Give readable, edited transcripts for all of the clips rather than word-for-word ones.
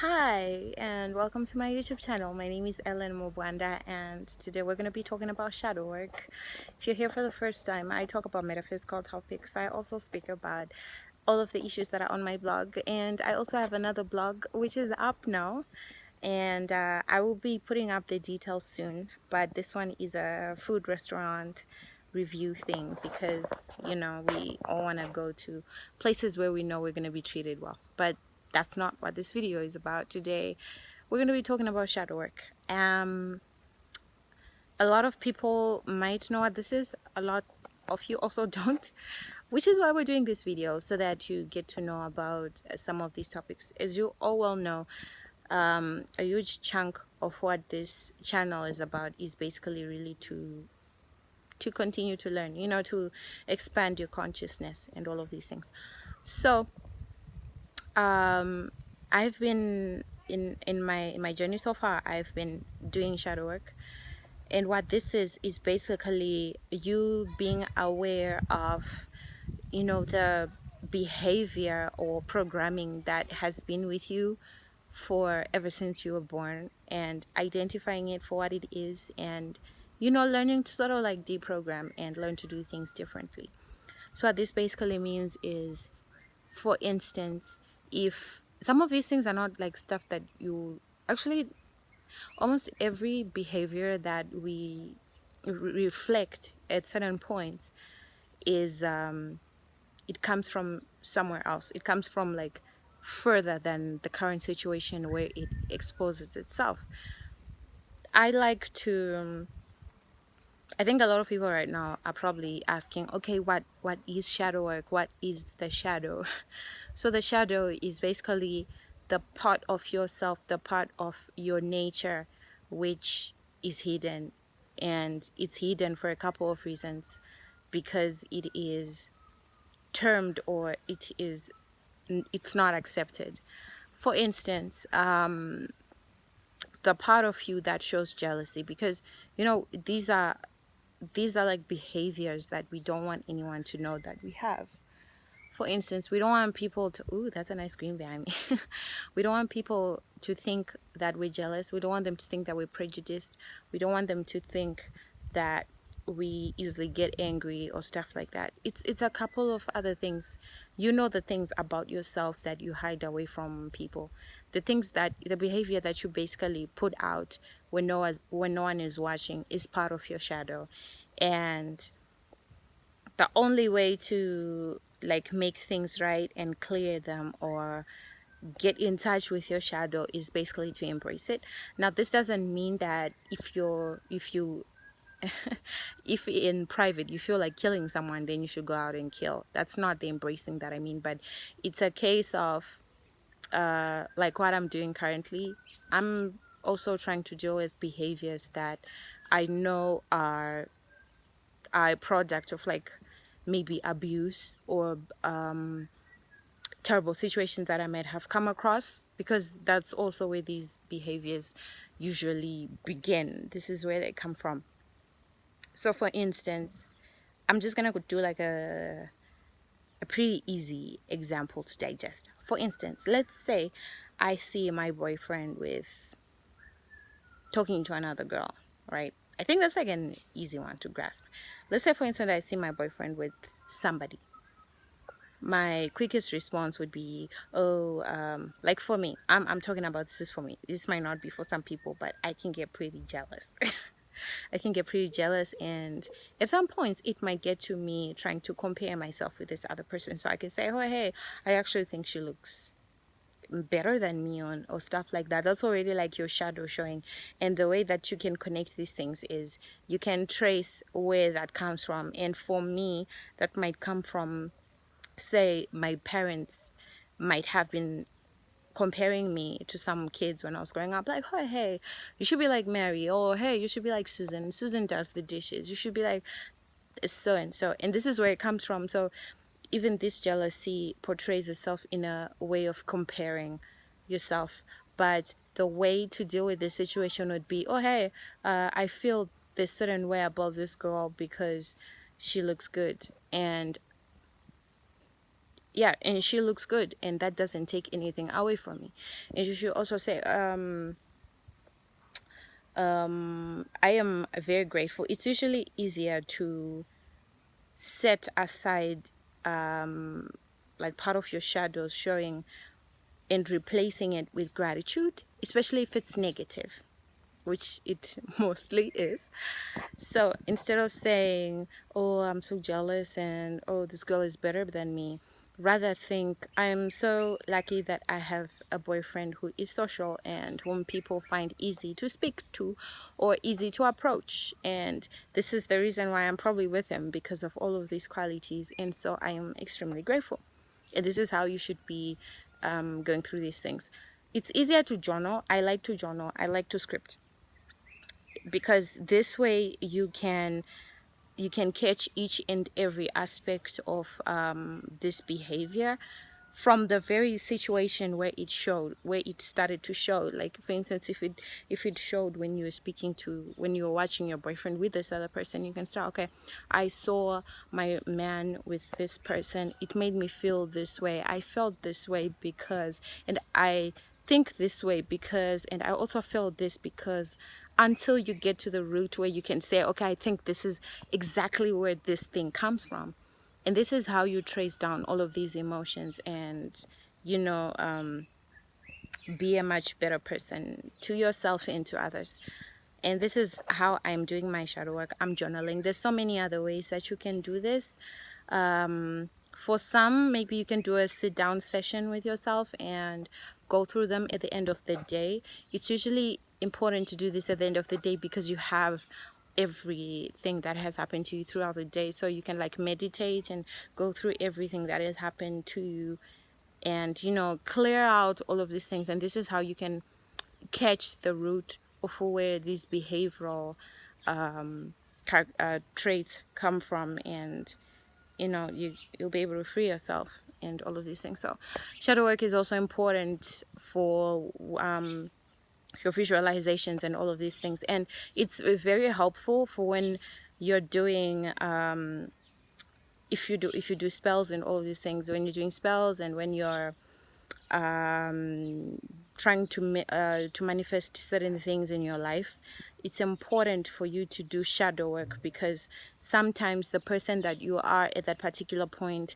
Hi, and welcome to my YouTube channel. My name is Ellen Mobwanda, and today we're going to be talking about shadow work. If you're here for the first time, I talk about metaphysical topics. I also speak about all of the issues that are on my blog, and I also have another blog which is up now, and I will be putting up the details soon. But this one is a food restaurant review thing because we all want to go to places where we know we're going to be treated well, but that's not what this video is about. Today we're going to be talking about shadow work. A lot of people might know what this is, a lot of you also don't, which is why we're doing this video, so that you get to know about some of these topics. As you all well know, a huge chunk of what this channel is about is basically really to continue to learn, to expand your consciousness and all of these things. So I've been in my journey so far, I've been doing shadow work. And what this is basically you being aware of the behavior or programming that has been with you for ever since you were born, and identifying it for what it is, and learning to sort of like deprogram and learn to do things differently. So what this basically means is, for instance, if some of these things are not like stuff that you actually, almost every behavior that we reflect at certain points is it comes from somewhere else. It comes from like further than the current situation where it exposes itself. I like to I think a lot of people right now are probably asking, okay, what is shadow work? What is the shadow? So the shadow is basically the part of yourself, the part of your nature, which is hidden. And it's hidden for a couple of reasons, because it is termed, or it's not accepted. For instance, the part of you that shows jealousy, because these are like behaviors that we don't want anyone to know that we have. For instance, we don't want people to, ooh, that's a nice green behind me. We don't want people to think that we're jealous. We don't want them to think that we're prejudiced. We don't want them to think that we easily get angry or stuff like that. It's a couple of other things. The things about yourself that you hide away from people. The behavior that you basically put out when no one is watching is part of your shadow. And the only way to like make things right and clear them, or get in touch with your shadow, is basically to embrace it. Now, this doesn't mean that if you if in private you feel like killing someone, then you should go out and kill. That's not the embracing that I mean. But it's a case of like what I'm doing currently. I'm also trying to deal with behaviors that I know are a product of like maybe abuse, or terrible situations that I might have come across, because that's also where these behaviors usually begin. This is where they come from. So for instance, I'm just gonna do like a pretty easy example to digest. For instance, let's say I see my boyfriend with talking to another girl, right? I think that's like an easy one to grasp. Let's say, for instance, I see my boyfriend with somebody. My quickest response would be, oh, like for me, I'm talking about, this is for me. This might not be for some people, but I can get pretty jealous. I can get pretty jealous, and at some points it might get to me trying to compare myself with this other person. So I can say, oh, hey, I actually think she looks better than me, on or stuff like that. That's already like your shadow showing. And the way that you can connect these things is you can trace where that comes from. And for me, that might come from, say, my parents might have been comparing me to some kids when I was growing up, like, oh, hey, you should be like Mary, or hey, you should be like Susan. Susan does the dishes. You should be like so and so. And this is where it comes from. So even this jealousy portrays itself in a way of comparing yourself. But the way to deal with this situation would be, oh, hey, I feel this certain way about this girl because she looks good. And yeah, and she looks good, and that doesn't take anything away from me. And you should also say, I am very grateful. It's usually easier to set aside like part of your shadows showing and replacing it with gratitude, especially if it's negative, which it mostly is. So instead of saying, oh, I'm so jealous and oh, this girl is better than me, rather think, I'm so lucky that I have a boyfriend who is social and whom people find easy to speak to or easy to approach. And this is the reason why I'm probably with him, because of all of these qualities. And so I am extremely grateful. And this is how you should be going through these things. It's easier to journal. I like to journal. I like to script, because this way you can catch each and every aspect of this behavior from the very situation where it showed, where it started to show. Like for instance, if it showed when you were speaking to, when you were watching your boyfriend with this other person, you can start, okay, I saw my man with this person, it made me feel this way, I felt this way because, and I think this way because, and I also felt this because, until you get to the root where you can say, okay, I think this is exactly where this thing comes from. And this is how you trace down all of these emotions and, you know, be a much better person to yourself and to others. And this is how I'm doing my shadow work. I'm journaling. There's so many other ways that you can do this. For some, maybe you can do a sit down session with yourself and go through them at the end of the day. It's usually important to do this at the end of the day because you have everything that has happened to you throughout the day, so you can like meditate and go through everything that has happened to you, and you know, clear out all of these things. And this is how you can catch the root of where these behavioral traits come from, and you know, you'll be able to free yourself and all of these things. So shadow work is also important for your visualizations and all of these things, and it's very helpful for when you're doing if you do spells and all of these things, when you're doing spells and when you're trying to manifest certain things in your life. It's important for you to do shadow work, because sometimes the person that you are at that particular point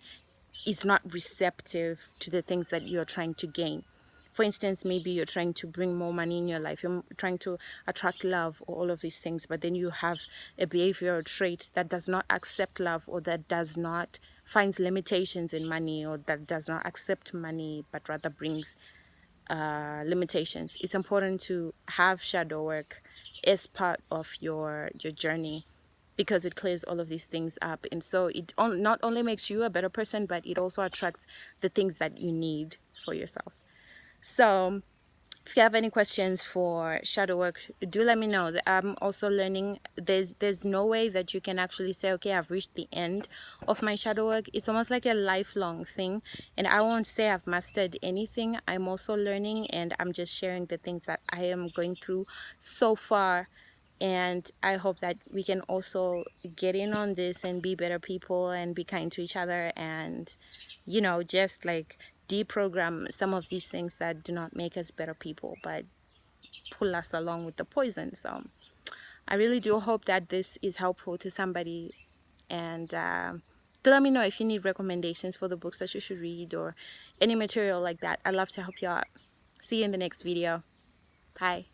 is not receptive to the things that you're trying to gain. For instance, maybe you're trying to bring more money in your life, you're trying to attract love or all of these things, but then you have a behavioral trait that does not accept love, or that does not finds limitations in money, or that does not accept money but rather brings limitations. It's important to have shadow work as part of your journey, because it clears all of these things up. And so it not only makes you a better person, but it also attracts the things that you need for yourself. So if you have any questions for shadow work, do let me know. I'm also learning. There's no way that you can actually say, okay, I've reached the end of my shadow work. It's almost like a lifelong thing, and I won't say I've mastered anything. I'm also learning, and I'm just sharing the things that I am going through so far. And I hope that we can also get in on this and be better people and be kind to each other, and you know, just like deprogram some of these things that do not make us better people but pull us along with the poison. So I really do hope that this is helpful to somebody, and do let me know if you need recommendations for the books that you should read or any material like that. I'd love to help you out. See you in the next video. Bye.